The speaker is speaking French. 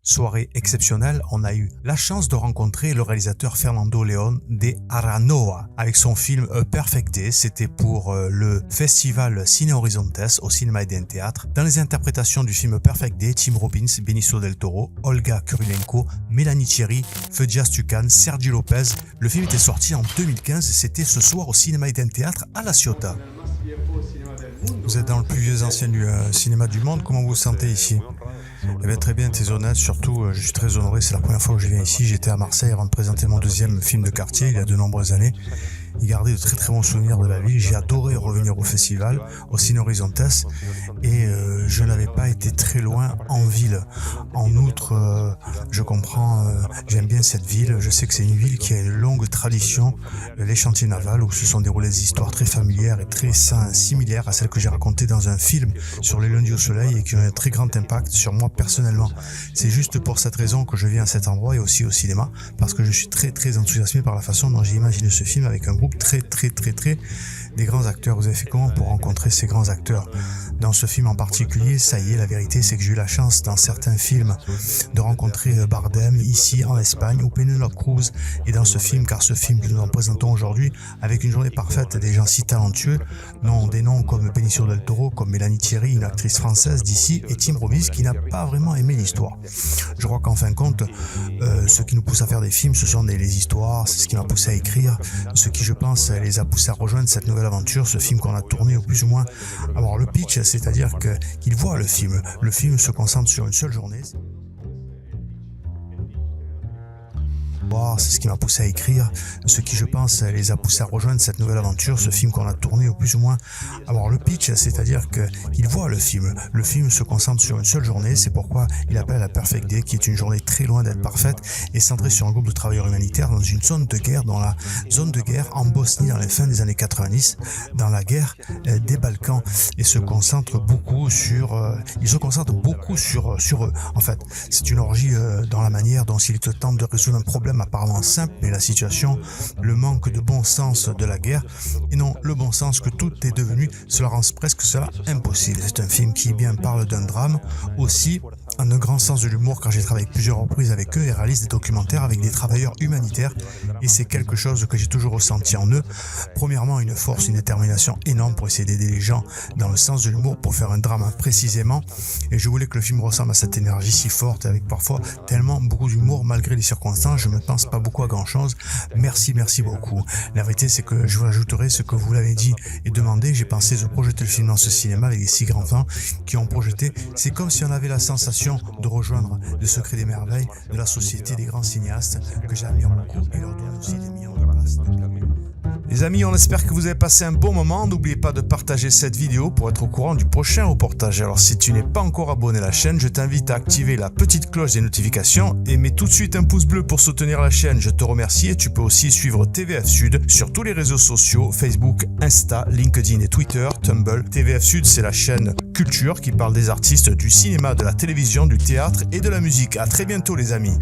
Soirée exceptionnelle, on a eu la chance de rencontrer le réalisateur Fernando León de Aranoa avec son film A Perfect Day. C'était pour le festival Cine Horizontes au Cinéma Eden Théâtre. Dans les interprétations du film A Perfect Day, Tim Robbins, Benicio del Toro, Olga Kurylenko, Mélanie Thierry, Fedzias Tucan, Sergi Lopez. Le film était sorti en 2015 et c'était ce soir au Cinéma Eden Théâtre à La Ciotat. Vous êtes dans le plus vieux ancien du cinéma du monde, comment vous vous sentez ici ? Eh bien, très bien, t'es honnête, surtout je suis très honoré, c'est la première fois que je viens ici, j'étais à Marseille avant de présenter mon deuxième film de quartier il y a de nombreuses années. J'ai gardé de très très bons souvenirs de la ville, j'ai adoré revenir au festival, au Cine Horizontes, et je n'avais pas été très loin en ville. En outre, je comprends, j'aime bien cette ville, je sais que c'est une ville qui a une longue tradition, les chantiers navals, où se sont déroulées des histoires très familières et très similaires à celles que j'ai racontées dans un film sur les lundis au soleil et qui ont un très grand impact sur moi personnellement. C'est juste pour cette raison que je viens à cet endroit et aussi au cinéma, parce que je suis très très enthousiasmé par la façon dont j'ai imaginé ce film avec un groupe très des grands acteurs. Vous avez fait comment pour rencontrer ces grands acteurs? Dans ce film en particulier, ça y est, la vérité c'est que j'ai eu la chance dans certains films de rencontrer Bardem ici en Espagne ou Penélope Cruz, et dans ce film, car ce film que nous en présentons aujourd'hui avec une journée parfaite, des gens si talentueux, des noms comme Benicio del Toro, comme Mélanie Thierry, une actrice française d'ici, et Tim Robbins qui n'a pas vraiment aimé l'histoire. Je crois qu'en fin de compte, ce qui nous pousse à faire des films, ce sont les histoires, c'est ce qui m'a poussé à écrire, ce qui je pense les a poussés à rejoindre cette nouvelle aventure, ce film qu'on a tourné au plus ou moins. Alors le pitch, c'est-à-dire qu'ils voient le film se concentre sur une seule journée. C'est ce qui m'a poussé à écrire, ce qui je pense les a poussés à rejoindre cette nouvelle aventure, ce film qu'on a tourné au plus ou moins. Alors le pitch, c'est-à-dire qu'il voit le film se concentre sur une seule journée, c'est pourquoi il appelle la Perfect Day, qui est une journée très loin d'être parfaite et centrée sur un groupe de travailleurs humanitaires dans une zone de guerre, dans la zone de guerre en Bosnie dans les fins des années 90, dans la guerre des Balkans, et se concentre beaucoup sur eux. En fait, c'est une orgie dans la manière dont ils tentent de résoudre un problème apparemment simple, mais la situation, le manque de bon sens de la guerre, et non le bon sens que tout est devenu, cela rend presque cela impossible. C'est un film qui bien parle d'un drame, aussi en un grand sens de l'humour, car j'ai travaillé plusieurs reprises avec eux et réalise des documentaires avec des travailleurs humanitaires, et c'est quelque chose que j'ai toujours ressenti en eux. Premièrement, une force, une détermination énorme pour essayer d'aider les gens dans le sens de l'humour pour faire un drame précisément, et je voulais que le film ressemble à cette énergie si forte, avec parfois tellement beaucoup d'humour malgré les circonstances. Je ne pense pas beaucoup à grand chose. Merci beaucoup. La vérité c'est que je vous ajouterai ce que vous l'avez dit et demandé. J'ai pensé de projeter le film dans ce cinéma avec les 6 grands temps qui ont projeté. C'est comme si on avait la sensation de rejoindre le secret des merveilles de la société des grands cinéastes que j'admire beaucoup et leur donne aussi des millions de places. Les amis, on espère que vous avez passé un bon moment. N'oubliez pas de partager cette vidéo pour être au courant du prochain reportage. Alors si tu n'es pas encore abonné à la chaîne, je t'invite à activer la petite cloche des notifications et mets tout de suite un pouce bleu pour soutenir la chaîne. Je te remercie, et tu peux aussi suivre TVF Sud sur tous les réseaux sociaux, Facebook, Insta, LinkedIn et Twitter, Tumblr. TVF Sud, c'est la chaîne culture qui parle des artistes du cinéma, de la télévision, du théâtre et de la musique. À très bientôt les amis.